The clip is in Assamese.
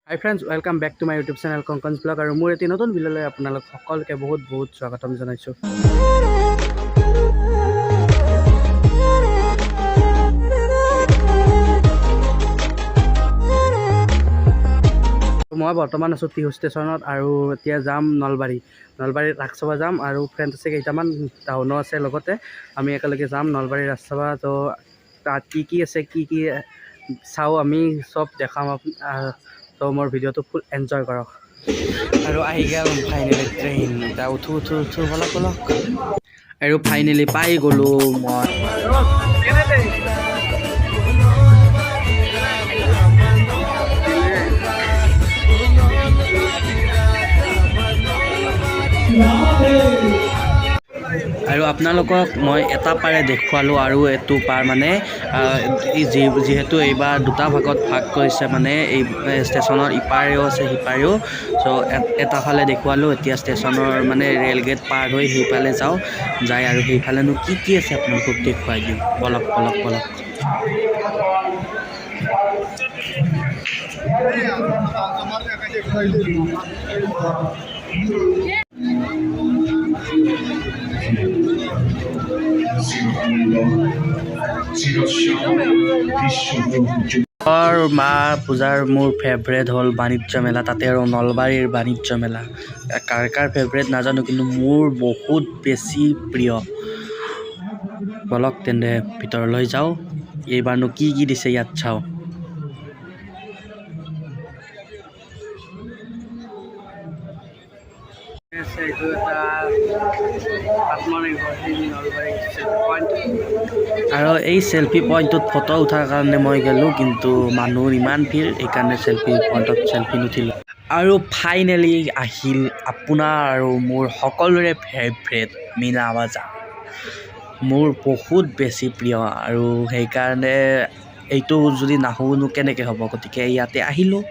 High friends, welcome back to my YouTube channel কংকনছ ব্লগ। আৰু মোৰ এটি নতুন ভিডিঅ'লৈ আপোনালোক সকলোকে বহুত বহুত স্বাগতম জনাইছোঁ। মই বৰ্তমান আছোঁ টিহু ষ্টেচনত আৰু এতিয়া যাম নলবাৰীত ৰাস চাব যাম। আৰু ফ্ৰেণ্ড আছে কেইটামান, টাউনো আছে লগতে। আমি একেলগে যাম নলবাৰী ৰাস চাব। তো তাত কি আছে কি চাওঁ, আমি চব দেখাম। তো মোৰ ভিডিঅ'টো ফুল এনজয় কৰক। আৰু আহি গ'ল ফাইনেলি ট্ৰেইন। এতিয়া উঠো বলক আৰু ফাইনেলি পাই গ'লোঁ মই। আৰু আপোনালোকক মই এটা পাৰে দেখুৱালোঁ, আৰু এইটো পাৰ মানে যিহেতু এইবাৰ দুটা ভাগত ভাগ কৰিছে, মানে এই ষ্টেচনৰ ইপাৰেও আছে সিপাৰেও। চ' এটা ফালে দেখুৱালোঁ। এতিয়া ষ্টেচনৰ মানে ৰে'ল গেট পাৰ হৈ সেইফালে যাই আৰু সেইফালেনো কি আছে আপোনালোকক দেখুৱাই দিওঁ। বলক মা পূজাৰ মোৰ ফেভৰেট হ'ল বাণিজ্য মেলা, তাতে আৰু নলবাৰীৰ বাণিজ্য মেলা। কাৰ ফেভৰেট নাজানো, কিন্তু মোৰ বহুত বেছি প্ৰিয়। বলক তেন্তে ভিতৰলৈ যাওঁ। এইবাৰনো কি দিছে ইয়াত চাওঁ। আৰু এই চেল্ফি পইণ্টটোত ফটো উঠাৰ কাৰণে মই গ'লোঁ, কিন্তু মানুহৰ ইমান ভিৰ, এইকাৰণে চেল্ফি পইণ্টত চেল্ফি নুঠিলোঁ। আৰু ফাইনেলি আহিল আপোনাৰ আৰু মোৰ সকলোৰে ফেভৰেট মীনা বজাৰ। মোৰ বহুত বেছি প্ৰিয়, আৰু সেইকাৰণে এইটো যদি নাহোনো কেনেকৈ হ'ব, গতিকে ইয়াতে আহিলোঁ।